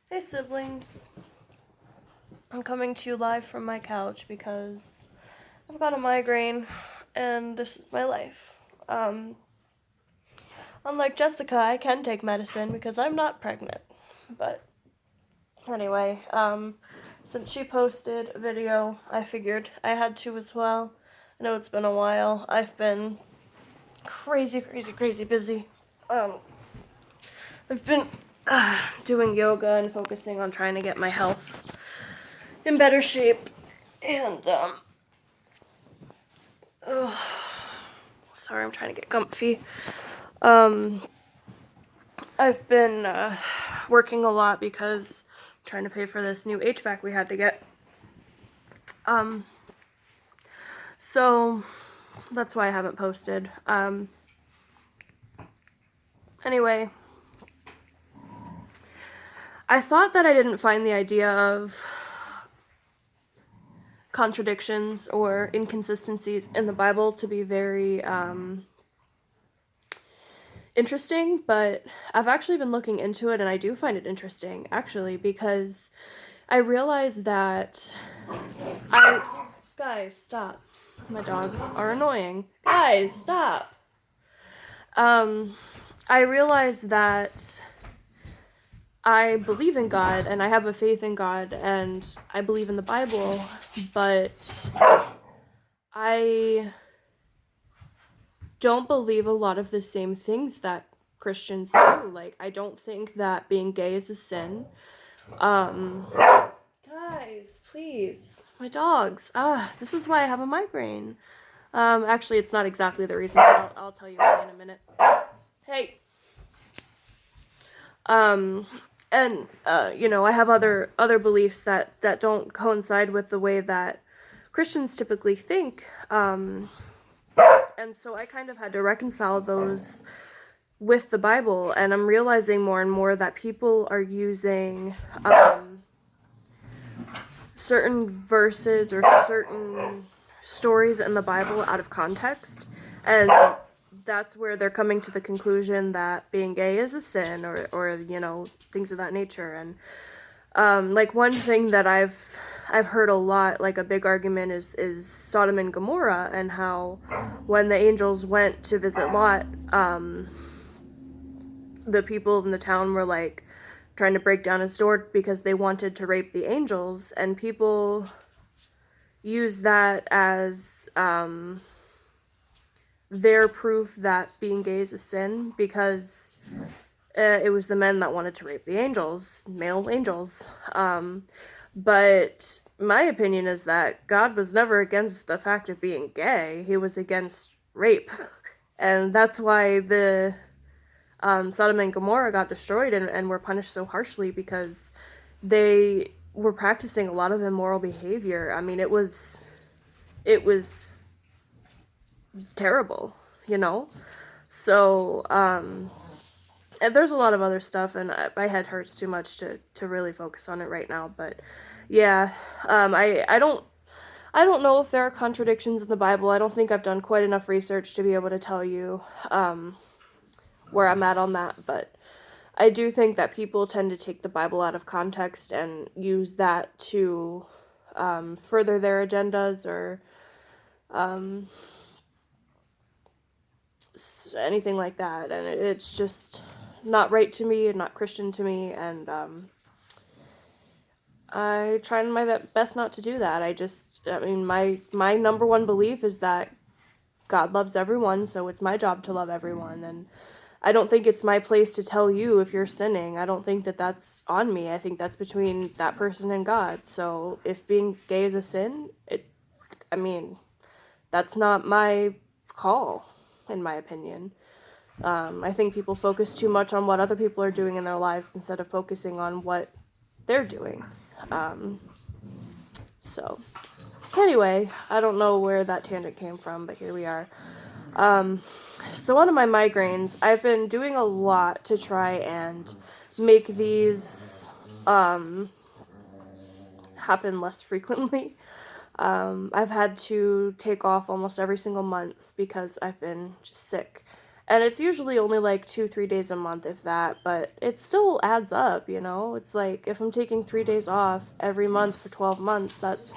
Hey siblings, I'm coming to you live from my couch because I've got a migraine and this is my life. Unlike Jessica, I can take medicine because I'm not pregnant. But anyway, since she posted a video, I figured I had to as well. I know it's been a while. I've been crazy busy. I've been doing yoga and focusing on trying to get my health in better shape. And, sorry, I'm trying to get comfy. I've been working a lot because I'm trying to pay for this new HVAC we had to get. So that's why I haven't posted. Anyway, I thought that I didn't find the idea of contradictions or inconsistencies in the Bible to be very interesting, but I've actually been looking into it and I do find it interesting, actually, because I realized that Guys, stop. My dogs are annoying. Guys, stop. I realized that I believe in God and I have a faith in God and I believe in the Bible, but I don't believe a lot of the same things that Christians do. Like, I don't think that being gay is a sin. Guys, please. My dogs. This is why I have a migraine. Actually, it's not exactly the reason, but I'll tell you why in a minute. Hey. And I have other beliefs that don't coincide with the way that Christians typically think. And so I kind of had to reconcile those with the Bible, and I'm realizing more and more that people are using certain verses or certain stories in the Bible out of context, and that's where they're coming to the conclusion that being gay is a sin, or things of that nature. And like, one thing that I've heard a lot, like a big argument, is Sodom and Gomorrah, and how when the angels went to visit Lot, the people in the town were like trying to break down his door because they wanted to rape the angels, and people use that as their proof that being gay is a sin, because it was the men that wanted to rape the angels, male angels. But my opinion is that God was never against the fact of being gay. He was against rape. And that's why the Sodom and Gomorrah got destroyed and were punished so harshly, because they were practicing a lot of immoral behavior. I mean, it was terrible, So, and there's a lot of other stuff, and my head hurts too much to really focus on it right now. But yeah, I don't know if there are contradictions in the Bible. I don't think I've done quite enough research to be able to tell you where I'm at on that. But I do think that people tend to take the Bible out of context and use that to further their agendas, or anything like that, and it's just not right to me and not Christian to me, and I try my best not to do that. My number one belief is that God loves everyone, so it's my job to love everyone, and I don't think it's my place to tell you if you're sinning. I don't think that that's on me. I think that's between that person and God. So if being gay is a sin, that's not my call, in my opinion. I think people focus too much on what other people are doing in their lives instead of focusing on what they're doing. So, anyway, I don't know where that tangent came from, but here we are. So one of my migraines, I've been doing a lot to try and make these happen less frequently. I've had to take off almost every single month because I've been just sick. And it's usually only like 2, 3 days a month, if that, but it still adds up, you know? It's like if I'm taking 3 days off every month for 12 months, that's,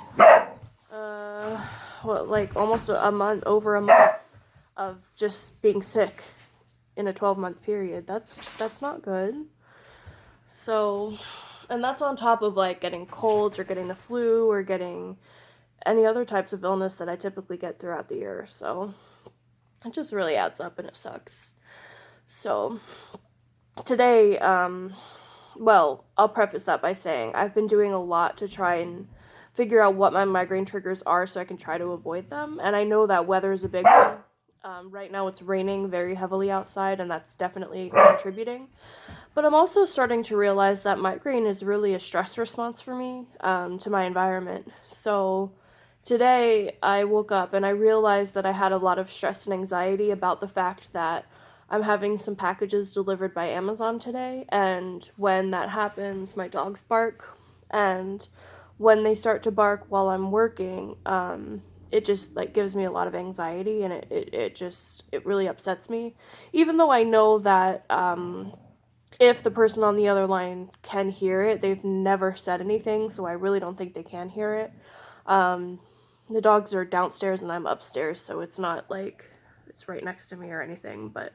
uh, what, like almost a month, over a month of just being sick in a 12-month period. That's not good. So, and that's on top of like getting colds or getting the flu or getting any other types of illness that I typically get throughout the year. So, it just really adds up and it sucks. So, today, well, I'll preface that by saying I've been doing a lot to try and figure out what my migraine triggers are so I can try to avoid them. And I know that weather is a big one. Right now it's raining very heavily outside, and that's definitely contributing. But I'm also starting to realize that migraine is really a stress response for me, to my environment. So today I woke up and I realized that I had a lot of stress and anxiety about the fact that I'm having some packages delivered by Amazon today, and when that happens, my dogs bark, and when they start to bark while I'm working, it just like gives me a lot of anxiety, and it really upsets me, even though I know that if the person on the other line can hear it, they've never said anything, so I really don't think they can hear it. The dogs are downstairs and I'm upstairs, so it's not like it's right next to me or anything, but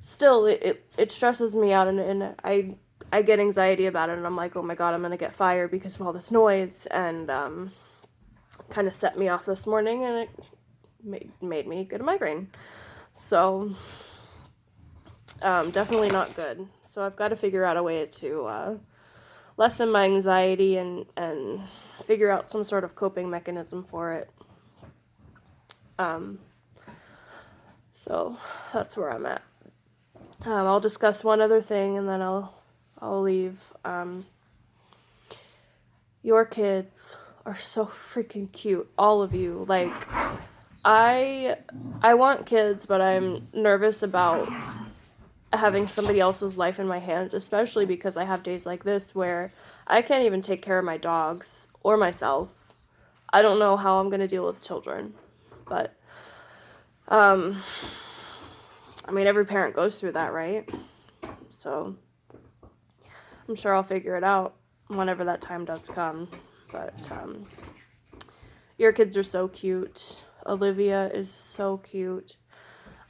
still it stresses me out, and I get anxiety about it, and I'm like, oh my god, I'm gonna get fired because of all this noise, and kind of set me off this morning, and it made me get a migraine. So definitely not good. So I've got to figure out a way to lessen my anxiety and figure out some sort of coping mechanism for it. So that's where I'm at. I'll discuss one other thing and then I'll leave. Your kids are so freaking cute, all of you. Like, I want kids, but I'm nervous about having somebody else's life in my hands, especially because I have days like this where I can't even take care of my dogs or myself. I don't know how I'm gonna deal with children, but I mean, every parent goes through that, right? So I'm sure I'll figure it out whenever that time does come. But your kids are so cute. Olivia is so cute.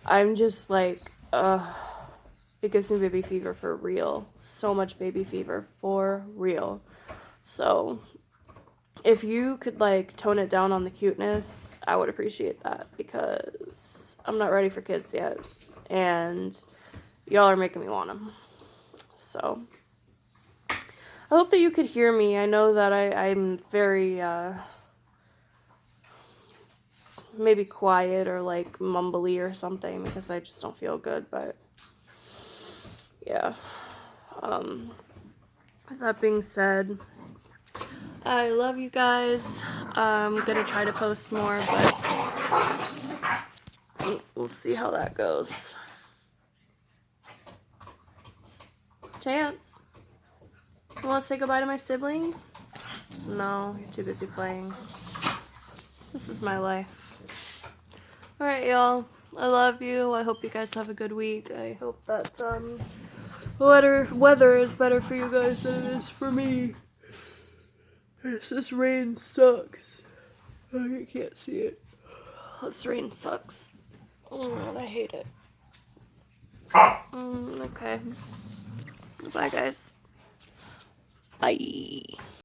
I'm just like, it gives me baby fever for real. So much baby fever for real. So if you could like tone it down on the cuteness, I would appreciate that, because I'm not ready for kids yet, and y'all are making me want them. So I hope that you could hear me. I know that I'm very maybe quiet or like mumbly or something because I just don't feel good, but yeah. With that being said, I love you guys. I'm gonna try to post more, but we'll see how that goes. Chance, you want to say goodbye to my siblings? No, you're too busy playing. This is my life. Alright, y'all. I love you. I hope you guys have a good week. I hope that weather is better for you guys than it is for me. This rain sucks. I can't see it. This rain sucks. I hate it. Okay. Bye, guys. Bye.